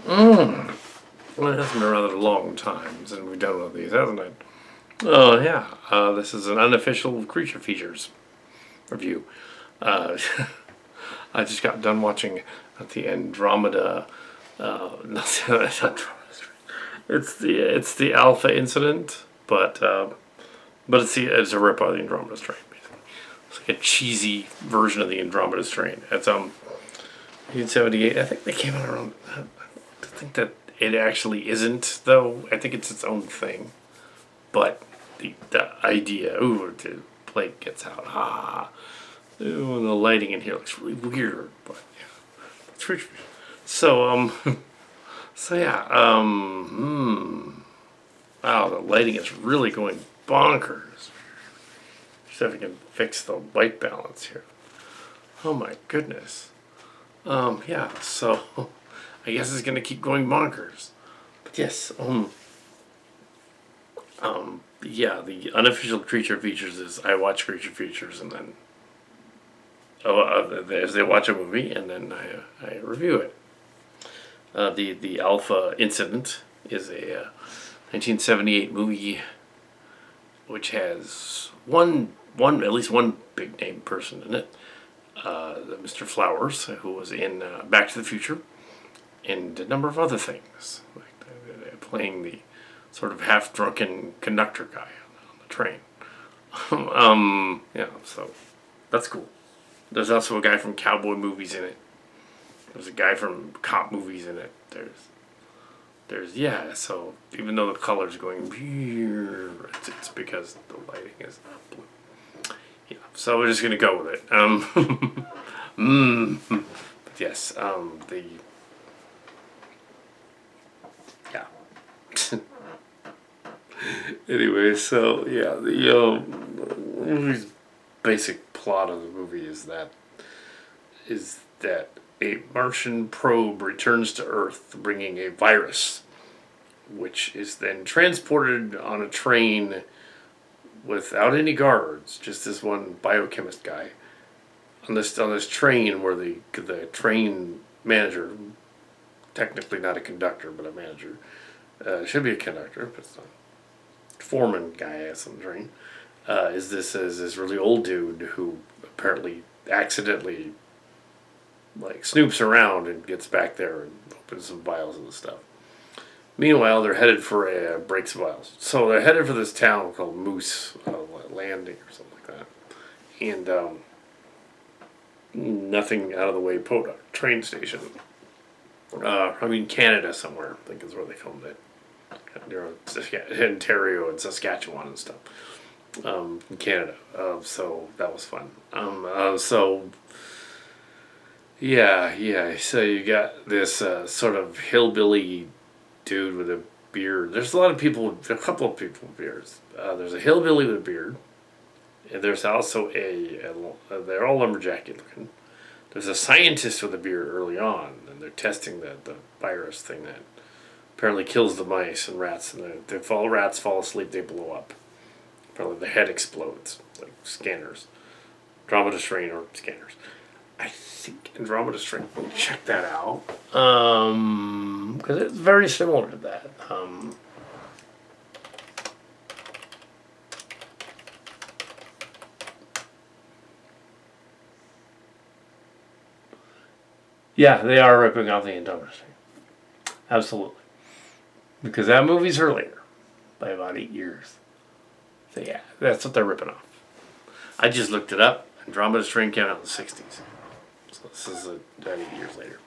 Well, it has been a rather long time since we've done one of these, hasn't it? Oh, yeah. This is an unofficial creature features review. Uh, I just got done watching the Andromeda. Not Andromeda. It's the Alpha incident, but it's a rip of the Andromeda Strain. Basically, it's like a cheesy version of the Andromeda Strain. It's 1978. I think they came out around. I think that it actually isn't though. I think it's its own thing. But the idea, the plate gets out, ooh, and the lighting in here looks really weird, but yeah, it's pretty. So so yeah, wow, the lighting is really going bonkers. See if I can fix the white balance here. Oh my goodness. Yeah, so I guess it's gonna keep going bonkers. But yes, yeah, the unofficial creature features is I watch creature features and then as they watch a movie and then I review it. The Alpha Incident is a 1978 movie which has at least one big name person in it, Mr. Flowers, who was in Back to the Future and a number of other things, like playing the sort of half-drunken conductor guy on the train. Yeah, so that's cool. There's also a guy from cowboy movies in it. There's a guy from cop movies in it. Yeah. So even though the color's going, it's because the lighting is not blue. Yeah. So we're just gonna go with it. But yes. Yeah. Anyway, so yeah, the movie's basic plot of the movie is that a Martian probe returns to Earth bringing a virus, which is then transported on a train without any guards, just this one biochemist guy on this train where the train manager, technically not a conductor but a manager, should be a conductor but it's not. Foreman guy on the train is this really old dude who apparently accidentally like snoops around and gets back there and opens some vials of the stuff. Meanwhile, they're headed for breaks of vials. So they're headed for this town called Moose Landing or something like that, and nothing out of the way train station. Canada somewhere. I think is where they filmed it. Near Ontario and Saskatchewan and stuff. In Canada. So that was fun. Yeah. So you got this sort of hillbilly dude with a beard. There's a couple of people with beards. There's a hillbilly with a beard. And there's also they're all lumberjacky looking. There's a scientist with a beard early on, and they're testing the virus thing that apparently kills the mice and rats. And rats fall asleep, they blow up. Apparently the head explodes, like scanners. Andromeda Strain or scanners. I think Andromeda Strain. Check that out. Because it's very similar to that. Yeah, they are ripping off the Andromeda Strain. Absolutely. Because that movie's earlier by about 8 years. So yeah, that's what they're ripping off. I just looked it up. Andromeda Strain came out in the 60s. So this is 8 years later.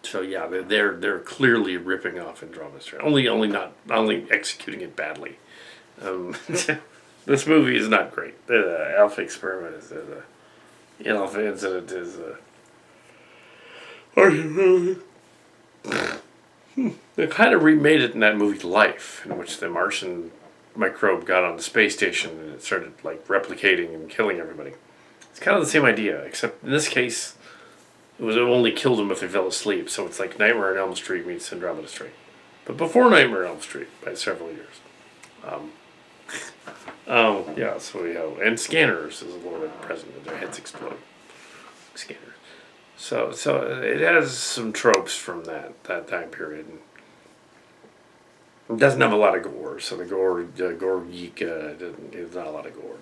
So yeah, they're clearly ripping off Andromeda Strain. Only executing it badly. This movie is not great. The Alpha Experiment is the Alpha Incident is they kind of remade it in that movie Life, in which the Martian microbe got on the space station and it started like replicating and killing everybody. It's kind of the same idea, except in this case, it only killed them if they fell asleep. So it's like Nightmare on Elm Street meets Andromeda Strain, but before Nightmare on Elm Street by several years. Yeah. So we have and scanners is a little bit present. Their heads explode. Scanners. So it has some tropes from that time period. It doesn't have a lot of gore, so the gore geek there's not a lot of gore.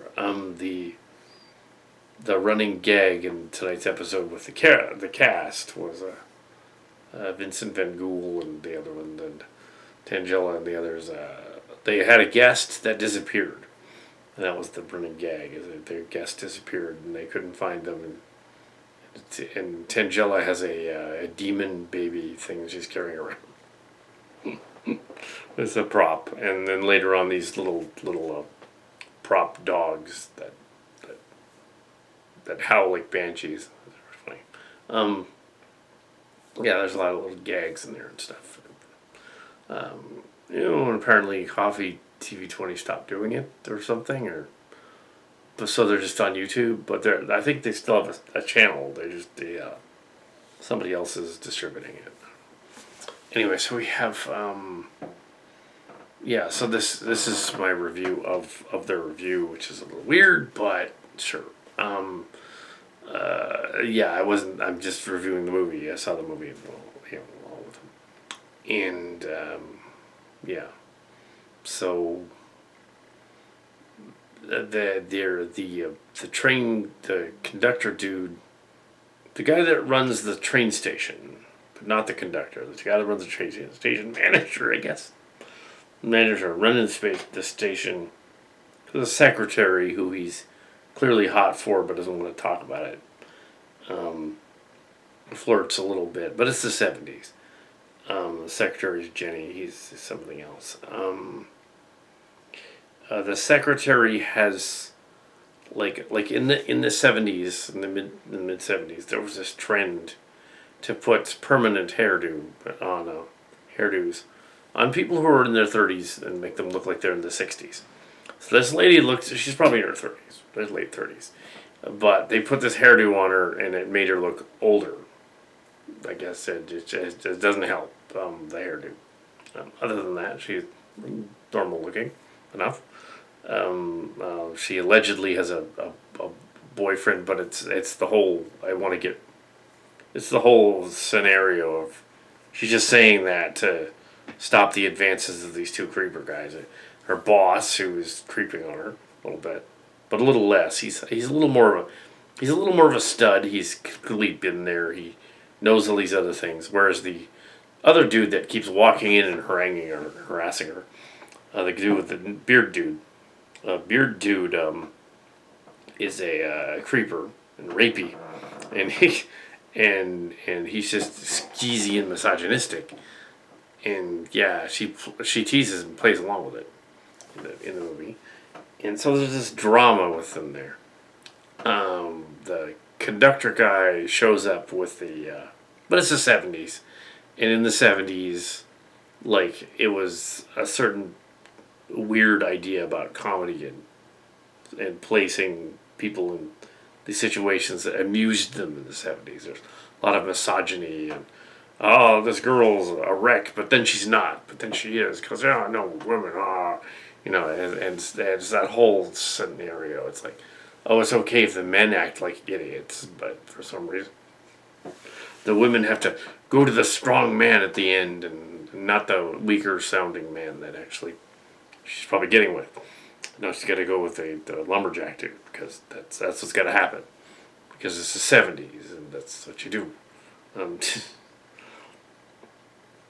The running gag in tonight's episode with the cast was Vincent Van Gogh and the other one, and Tangela and the others. They had a guest that disappeared, and that was the running gag. Is that their guest disappeared and they couldn't find them, and Tangela has a demon baby thing she's carrying around. It's a prop, and then later on these little prop dogs that howl like banshees. It's funny. Yeah, there's a lot of little gags in there and stuff. And apparently Coffee TV20 stopped doing it or something, so they're just on YouTube. But I think they still have a channel. Somebody else is distributing it. Anyway, so we have so this is my review of their review, which is a little weird, but sure. I'm just reviewing the movie. I saw the movie along with them. And so the conductor dude, the guy that runs the train station, but not the conductor, the guy that runs the train station manager, I guess. Manager running the station, the secretary who he's clearly hot for but doesn't want to talk about it. Flirts a little bit, but it's the 70s. The secretary's Jenny, he's something else. The secretary has like in the 70s, in the mid 70s, there was this trend to put permanent hairdos on people who are in their 30s and make them look like they're in the 60s. So this lady she's probably in her 30s, late 30s. But they put this hairdo on her and it made her look older. I guess it doesn't help, the hairdo. Other than that, she's normal looking enough. She allegedly has a boyfriend, but it's the whole it's the whole scenario of she's just saying that to stop the advances of these two creeper guys. Her boss, who is creeping on her a little bit, but a little less. He's a little more of a stud. He's clearly been there. He knows all these other things. Whereas the other dude that keeps walking in and haranguing her, harassing her, the dude with the beard dude, is a creeper and rapey, and he's just skeezy and misogynistic. And yeah, she teases and plays along with it in the movie, and so there's this drama with them there. The conductor guy shows up with but it's the 70s, and in the 70s, like it was a certain weird idea about comedy and placing people in these situations that amused them in the 70s. There's a lot of misogyny and this girl's a wreck, but then she's not, but then she is, because no women and it's that whole scenario. It's like, it's okay if the men act like idiots, but for some reason the women have to go to the strong man at the end and not the weaker sounding man that actually she's probably getting with. No, she's got to go with the lumberjack dude, because that's what's got to happen, because it's the 70s and that's what you do.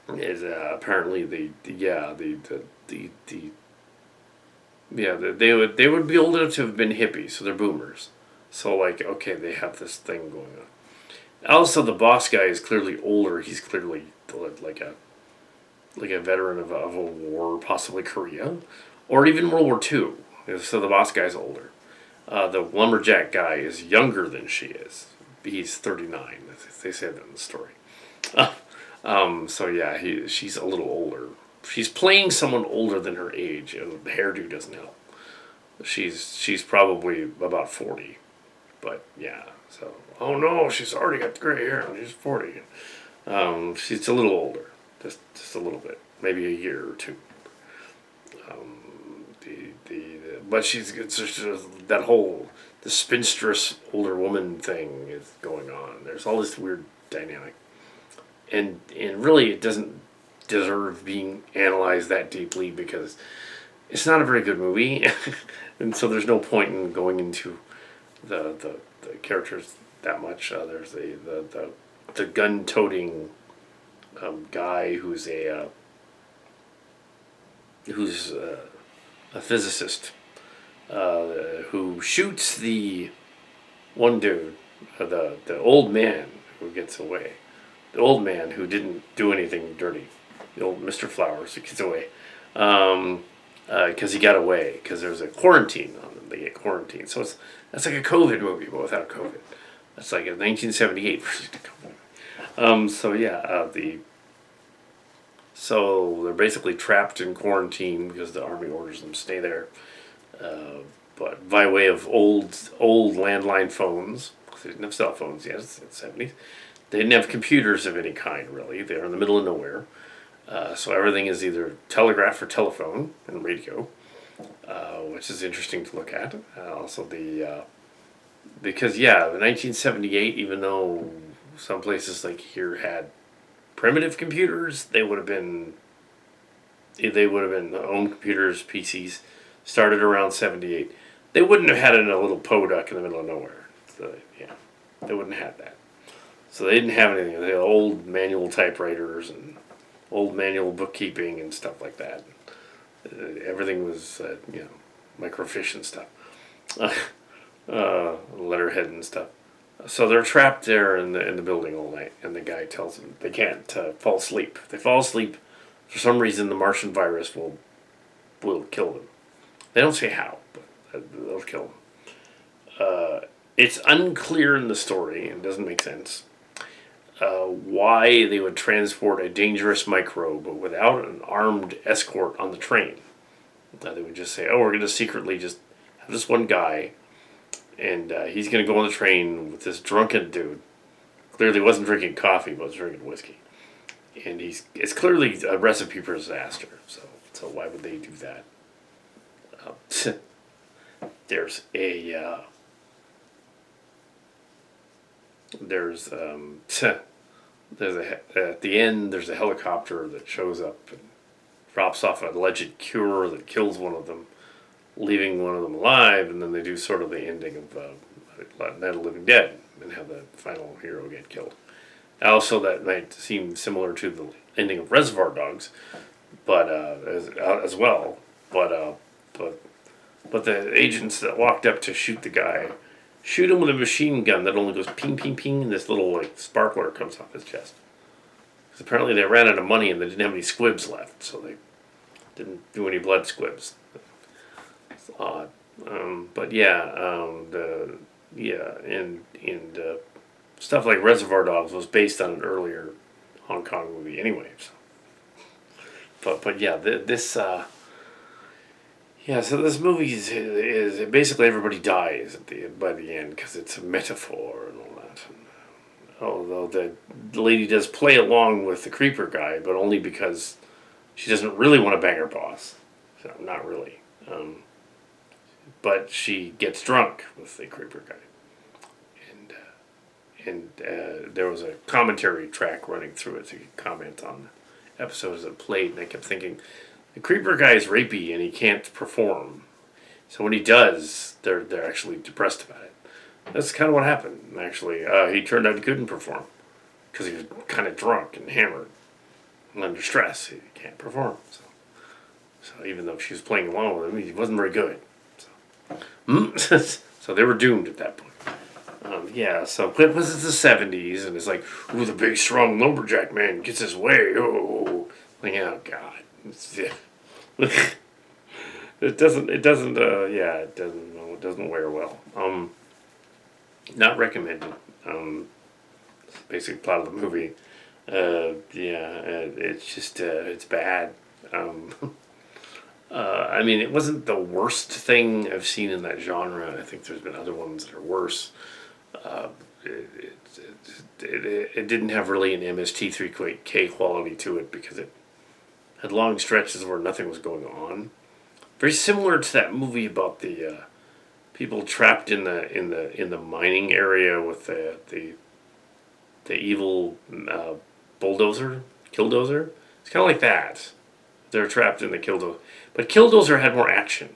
Apparently they would be old enough to have been hippies, so they're boomers. So like, okay, they have this thing going on. Also, the boss guy is clearly older. He's clearly like a veteran of a war, possibly Korea, or even World War II. So the boss guy's older. The lumberjack guy is younger than she is. He's 39. They say that in the story. So yeah, she's a little older. She's playing someone older than her age, and the hairdo doesn't help. She's probably about 40, but yeah. So no, she's already got gray hair and she's 40. She's a little older, just a little bit, maybe a year or two. But it's just that whole the spinstress older woman thing is going on. There's all this weird dynamic, and really it doesn't deserve being analyzed that deeply because it's not a very good movie, and so there's no point in going into the characters that much. There's the gun toting guy who's a physicist who shoots the one dude, the old man who gets away, the old man who didn't do anything dirty, the old Mr. Flowers who gets away, because he got away because there was a quarantine on them. They get quarantined, so that's like a COVID movie but without COVID. That's like a 1978 version of COVID. So they're basically trapped in quarantine because the army orders them to stay there. But by way of old landline phones, because they didn't have cell phones yet, it's the 70s. They didn't have computers of any kind, really. They're in the middle of nowhere. So everything is either telegraph or telephone and radio, which is interesting to look at. Also because the 1978, even though some places like here had primitive computers, they would have been home computers, PCs, started around 78. They wouldn't have had it in a little podunk in the middle of nowhere. So, they wouldn't have had that. So they didn't have anything. They had old manual typewriters and old manual bookkeeping and stuff like that. Everything was, microfiche and stuff. Letterhead and stuff. So they're trapped there in the building all night, and the guy tells them they can't fall asleep. If they fall asleep, for some reason the Martian virus will kill them. They don't say how, but they'll kill them. It's unclear in the story, and doesn't make sense, why they would transport a dangerous microbe without an armed escort on the train. They would just say, oh, we're going to secretly just have this one guy, and he's going to go on the train with this drunken dude. Clearly wasn't drinking coffee, but was drinking whiskey. And it's clearly a recipe for disaster, so why would they do that? There's at the end there's a helicopter that shows up and drops off an alleged cure that kills one of them, leaving one of them alive, and then they do sort of the ending of Night of the Living Dead and have the final hero get killed. Also, that might seem similar to the ending of Reservoir Dogs, but as well. But the agents that walked up to shoot the guy shoot him with a machine gun that only goes ping, ping, ping, and this little sparkler comes off his chest. Because apparently they ran out of money and they didn't have any squibs left, so they didn't do any blood squibs. It's odd, but stuff like Reservoir Dogs was based on an earlier Hong Kong movie, anyway. So this movie is basically everybody dies by the end because it's a metaphor and all that. Although the lady does play along with the creeper guy, but only because she doesn't really want to bang her boss. So not really. But she gets drunk with the creeper guy. And there was a commentary track running through it, so you could comment on the episodes that played, and I kept thinking, the creeper guy is rapey and he can't perform. So when he does, they're actually depressed about it. That's kind of what happened, actually. He turned out he couldn't perform because he was kind of drunk and hammered and under stress. He can't perform. So even though she was playing along with him, he wasn't very good. So they were doomed at that point. So it was the 70s, and it's like, ooh, the big, strong lumberjack man gets his way. Oh, like, oh God. It doesn't wear well. Not recommended. Basic plot of the movie. It's just, it's bad. I mean, it wasn't the worst thing I've seen in that genre. I think there's been other ones that are worse. It didn't have really an MST3K quality to it because it had long stretches where nothing was going on. Very similar to that movie about the people trapped in the mining area with the evil bulldozer, killdozer. It's kind of like that. They're trapped in the killdozer, but killdozer had more action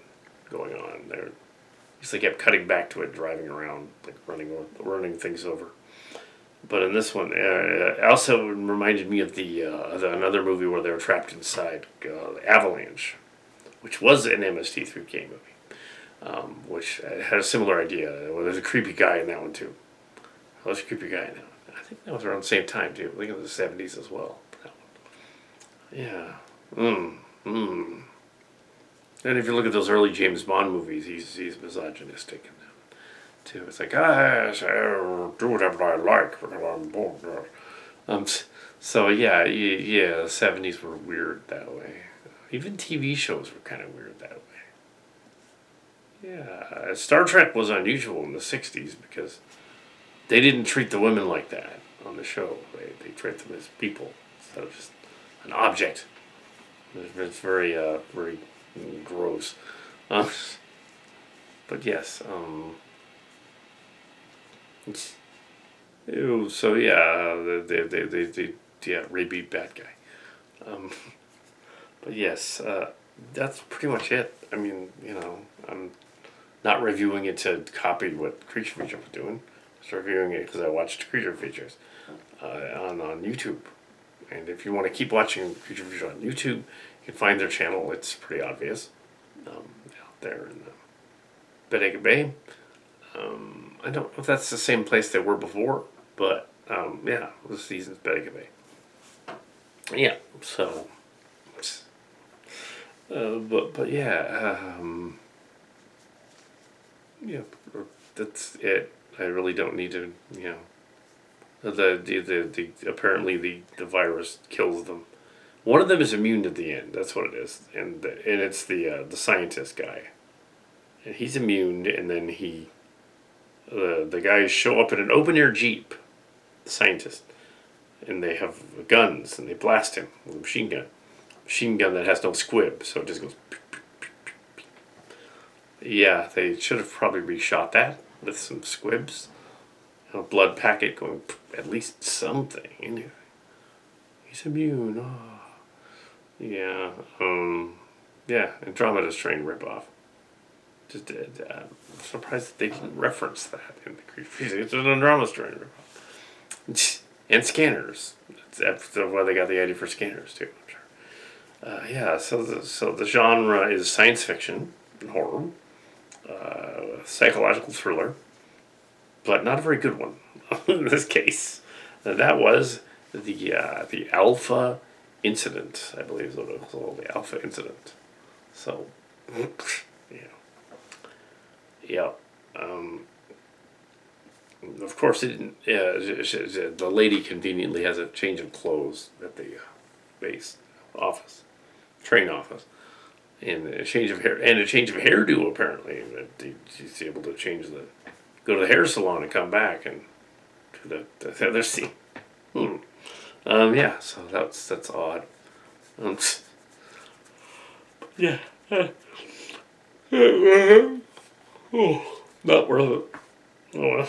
going on. They kept cutting back to it, driving around, like running things over. But in this one, it also reminded me of the another movie where they were trapped inside, Avalanche, which was an MST3K movie, which had a similar idea. Well, there's a creepy guy in that one too. There's a creepy guy in that one. I think that was around the same time too. I think it was the 70s as well. Yeah. And if you look at those early James Bond movies, he's misogynistic in them too. It's like, I do whatever I like because I'm born. So yeah, the 70s were weird that way. Even TV shows were kind of weird that way. Yeah, Star Trek was unusual in the 60s because they didn't treat the women like that on the show. They treat them as people instead of just an object. It's very gross. But yes. So yeah, rapey bad guy. But yes, that's pretty much it. I mean, I'm not reviewing it to copy what Creature Feature was doing. I'm just reviewing it because I watched Creature Features on YouTube. And if you want to keep watching Creature Feature on YouTube, you can find their channel. It's pretty obvious out there in Bodega Bay. I don't know if that's the same place they were before, but yeah, this season's Bodega Bay. Yeah, so, but yeah, yeah, that's it. I really don't need to, the apparently the virus kills them. One of them is immune at the end. That's what it is, and it's the scientist guy, and he's immune, and then the guys show up in an open air jeep, the scientist, and they have guns and they blast him with a machine gun that has no squib, so it just goes. Yeah, they should have probably reshot that with some squibs, a blood packet going, at least something. He's immune. Oh. Yeah, yeah, Andromeda Strain ripoff. Just I'm surprised that they didn't reference that in the Creature. It's an Andromeda Strain ripoff. And scanners. That's why they got the idea for scanners too, I'm sure. Yeah, so the genre is science fiction and horror, psychological thriller, but not a very good one in this case. That was the Alpha Incident, I believe is what it was called, the Alpha Incident. So, yeah. Of course, it didn't. The lady conveniently has a change of clothes at the base office, train office, and a change of hairdo. Apparently, she's able to go to the hair salon and come back and do the other scene. Yeah, so that's odd. Yeah. Oh, not worth it. Oh well.